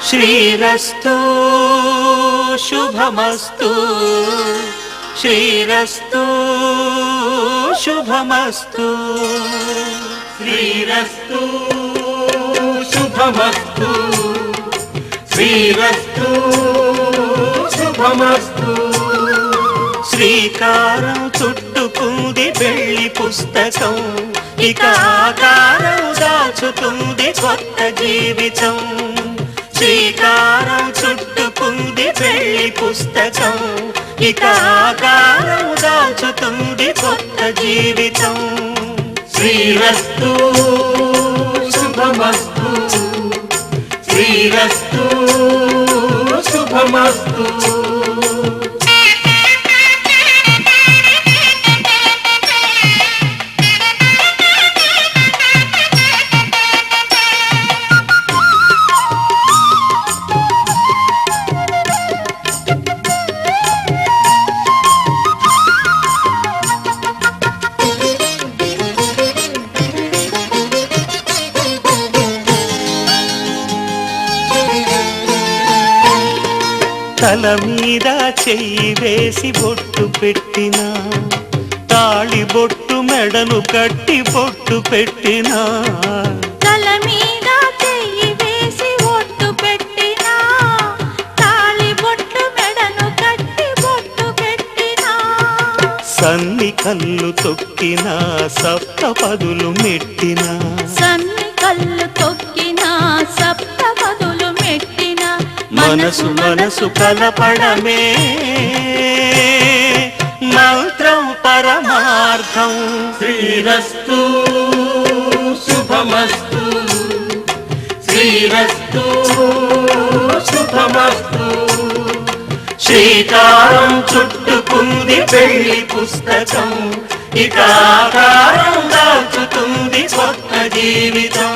श्रीरस्तु शुभमस्तु श्रीरस्तु शुभमस्तु श्रीरस्तु शुभमस्तु श्रीरस्तु शुभमस्तु శ్రీకారం చుట్టుకుంది పెళ్లి పుస్తకం ఇక ఆకారం దాచుతుంది కొత్త జీవితం శ్రీకారం చుట్టుకుంది పెళ్లి పుస్తకం ఇక ఆకారం దాచుతుంది కొత్త జీవితం శ్రీరస్తు శుభమస్తు శ్రీరస్తు శుభమస్తు తల మీద చెయ్యి వేసి బొట్టు పెట్టినా తాళి బొట్టు మెడను కట్టి బొట్టు పెట్టినా తల మీద చెయ్యి వేసి బొట్టు పెట్టినా తాళి బొట్టు మెడను కట్టి బొట్టు పెట్టినా సన్ని కళ్ళు తొక్కినా సప్త పదులు మెట్టినా సన్ని కళ్ళు తొక్కినా సప్త పదులు మెట్టినా మనసు మనసు కలపడమే మంత్రం పరమార్థం శ్రీరస్తు శుభమస్తు శ్రీరస్తు శుభమస్తు శ్రీకారం చుట్టుకుంది పెళ్లి పుస్తకం ఇక ఆకారం దాచుతుంది కొత్త జీవితం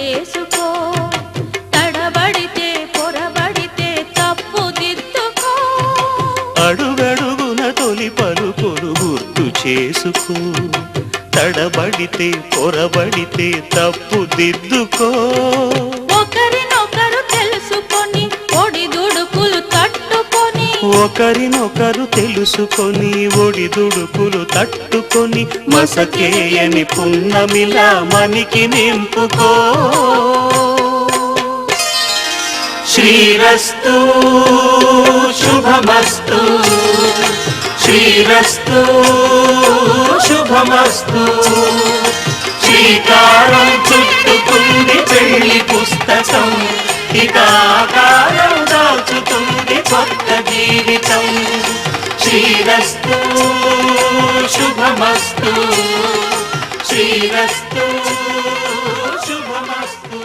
చేసుకో, తడబడితే పొరబడితే తప్పు దిద్దుకో. అడుగడుగున తొలి పలుకులు గుర్తు చేసుకో, తడబడితే పొరబడితే తప్పు దిద్దుకో. ఒకరినొకరు తెలుసుకొని ఒడిదుడుకులు తట్టుకొని, ఒకరినొకరు తెలుసుకొని ఒడిదుడుకులు తట్టుకొని, మసకేయని పున్నమిలా మనికి నింపుకో. శ్రీరస్తు శుభమస్తు, శ్రీరస్తు శుభమస్తు. శ్రీకారం చుట్టుకుంది పెళ్లి పుస్తకం, ఇక ఆకారం దాచుతుంది కొత్త జీవితం. శ్రీరస్తు శుభమస్తు, శ్రీరస్తు శుభమస్తు.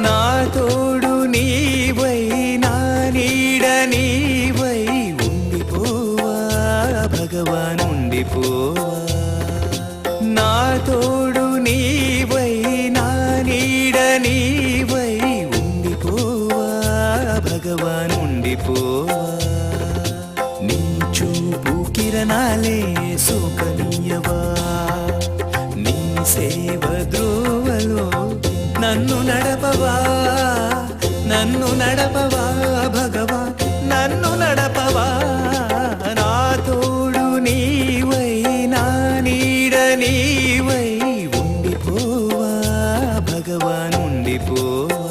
నా తోడు నీవై నా నీడ నీవై ఉండిపోవా భగవాన్ ఉండిపోవా. నా తోడు నీవై నా నీడ నీవై ఉండిపోవా భగవాన్ ఉండిపోవా. నీ చూపు కిరణాలే సోకనీయవా, నీ సేవ ద్రోవలో నన్ను నడపవా, నన్ను నడపవా భగవా, నన్ను నడపవా. నా తోడు నీవై నా నీడ నీవై ఉండిపోవా భగవాన్ ఉండిపోవా.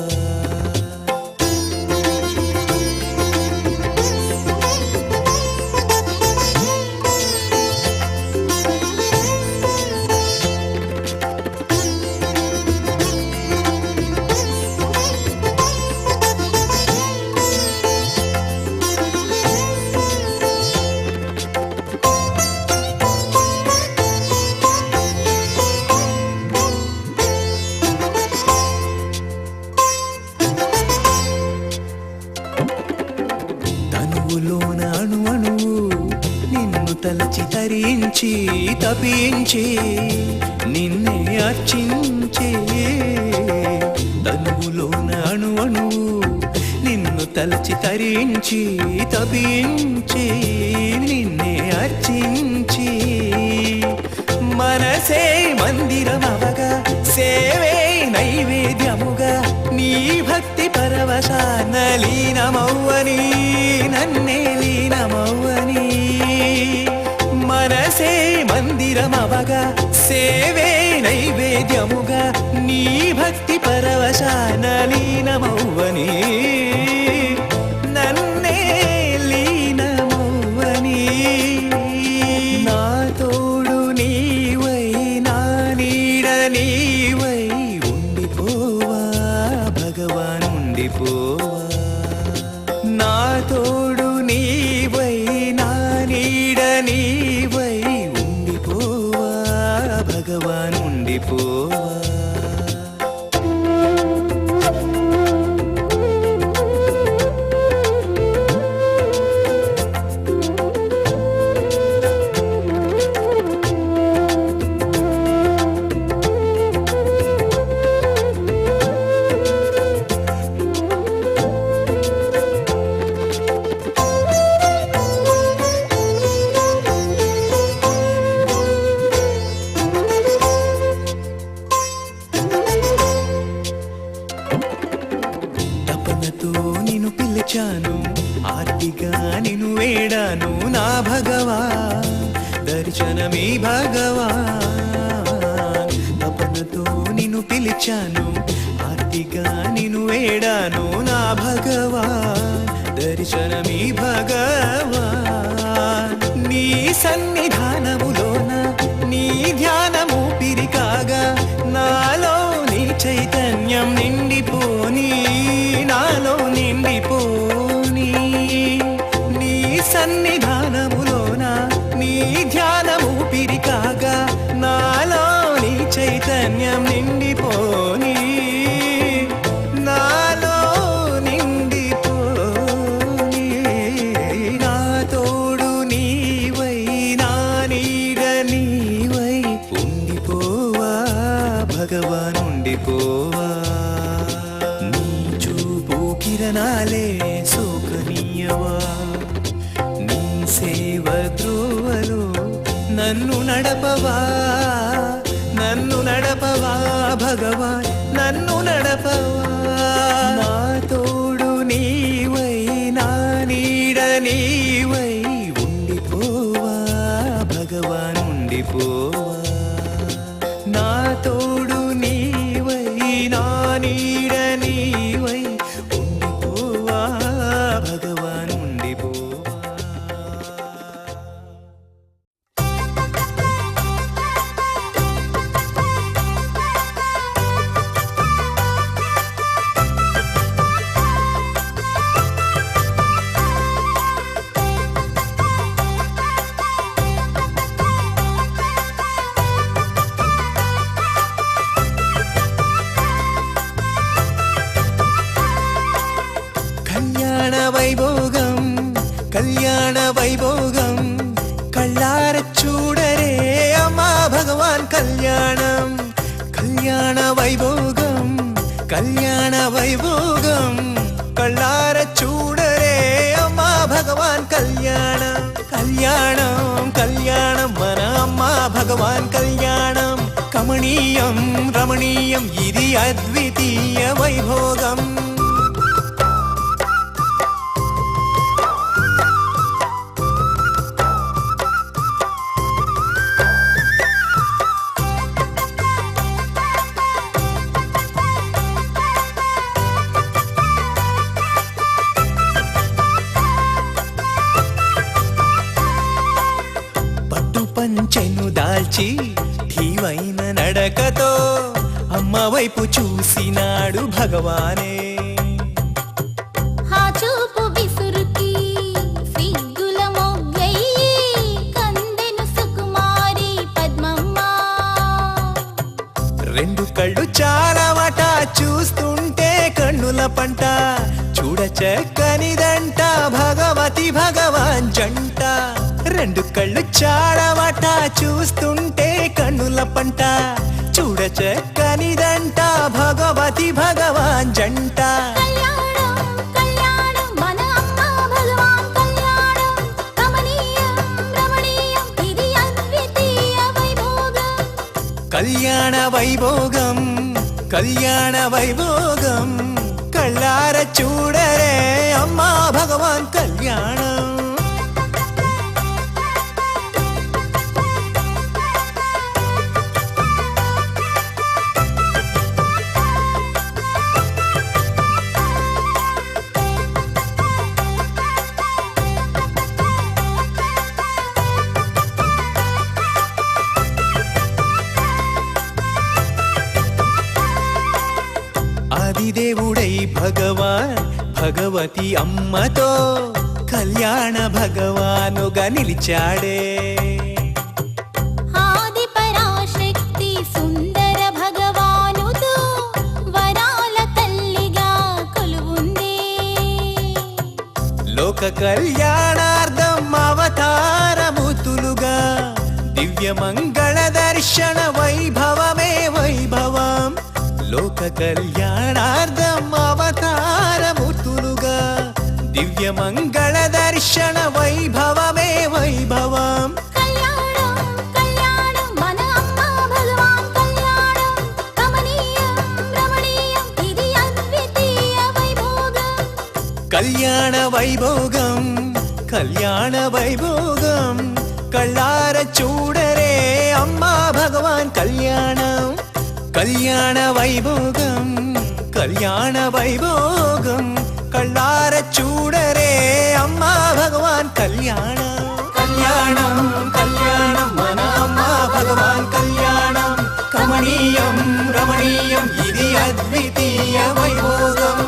తనువులోన అణు అణువు నిన్ను తలచి తరించి తపించి నిన్నే అర్చించే. తనువులోన అణు అణువు నిన్ను తలచి తరించి తపించి నిన్నే అర్చించి. మనసే మందిరమవగా సేవే నైవేద్యముగా నీ భక్తి పరవశాన లీనమవ్వని, నన్నే లీనమవ్వని. మనసే మందిరమవగా సేవే నైవేద్యముగా నీ భక్తి పరవశాన లీనమవ్వని, నన్నే లీనమవ్వని. నా తోడు నీవై నా నీడ నీవై ఉండిపోవా భగవాన్ ఉండిపోవా. నా తోడు నీవై నా నీడ నీవై ఉండిపోవా భగవాన్ ఉండిపోవా. తపనతో నిన్ను పిలిచాను, ఆర్తిగా నిన్ను వేడాను నా భగవా, దర్శనమీ భగవా. తపనతో నిన్ను పిలిచాను, ఆర్తిగా నిన్ను వేడాను నా భగవా, దర్శనమీ భగవా. నీ సన్నిధానములోన నీ ధ్యానము పిరికాగా నాలో నీ చైతన్యం నిండిపోని, నాలో నిండిపోని. నీ సన్నిధానములోన నీ ధ్యానము పిరికాగా నా చైతన్యం నిండిపోని నాలో నిండిపోని నా తోడు నీవై నా నీడ నీవై ఉండిపోవా భగవాన్ ఉండిపోవా నీ చూపు కిరణాలే సోకనీయవా నీ సేవ ద్రోవలో నన్ను నడపవా భగవాన్ నన్ను నడపవా నా తోడు నీవై నా నీడ నీవై ఉండిపోవా భగవాన్ ఉండిపోవా నా తోడు నీవై నా నీడ నీవై ఉండిపోవా భగవాన్ ఉండిపోవా కళ్యాణ వైభోగం కళ్ళార చూడరే అమ్మా భగవాన్ కళ్యాణం కళ్యాణ వైభోగం కళ్ళార చూడరే అమ్మా భగవాన్ కళ్యాణం కళ్యాణం మన అమ్మా భగవాన్ కళ్యాణం కమనీయం రమణీయం ఇది అద్వితీయ వైభోగం పంచెను దాల్చి ఠీవైన నడకతో అమ్మ వైపు చూసినాడు భగవానే ఆ చూపు విసురుకి సిగ్గుల మొగ్గయ్యి కందెను సుకుమారి పద్మమ్మ రెండు కళ్ళు చాలవట చూస్తుంటే కన్నుల పంట చూడ చక్కనిదంట భగవతి భగవాన్ జంట రెండు కళ్ళు చాడవట చూస్తుంటే కన్నుల పంట చూడ చక్కనిదంట భగవతి భగవాన్ జంట కళ్యాణం మన అమ్మ భగవాన్ కళ్యాణం కమనీయం రమణీయం ఇది అద్వితీయ వైభోగం కళ్యాణ వైభోగం కళ్ళార చూడరే అమ్మా భగవాన్ కళ్యాణం ఆదిదేవుడై భగవాన్ భగవతి అమ్మతో కళ్యాణ భగవానుగా నిలిచాడే ఆది పరాశక్తి సుందర భగవానుతో వరాల తల్లిగా కొలువుంది లోక కళ్యాణార్థం అవతారమూతులుగా దివ్య మంగళ దర్శన వైభవమే వైభవం లోక కళ్యాణార్థం అవతారమూర్తులుగా దివ్య మంగళ దర్శన వైభవమే వైభవం కళ్యాణం మన అమ్మ భగవాన్ కళ్యాణం కమనీయం రమణీయం ఇది అద్వితీయ వైభోగం కళ్యాణ వైభోగం కళ్ళార చూడరే అమ్మా భగవాన్ కళ్యాణం కళ్యాణ వైభోగం కళ్ళార చూడరే అమ్మా భగవాన్ కళ్యాణం మన అమ్మా భగవాన్ కళ్యాణం కమనీయం రమణీయం ఇది అద్వితీయ వైభోగం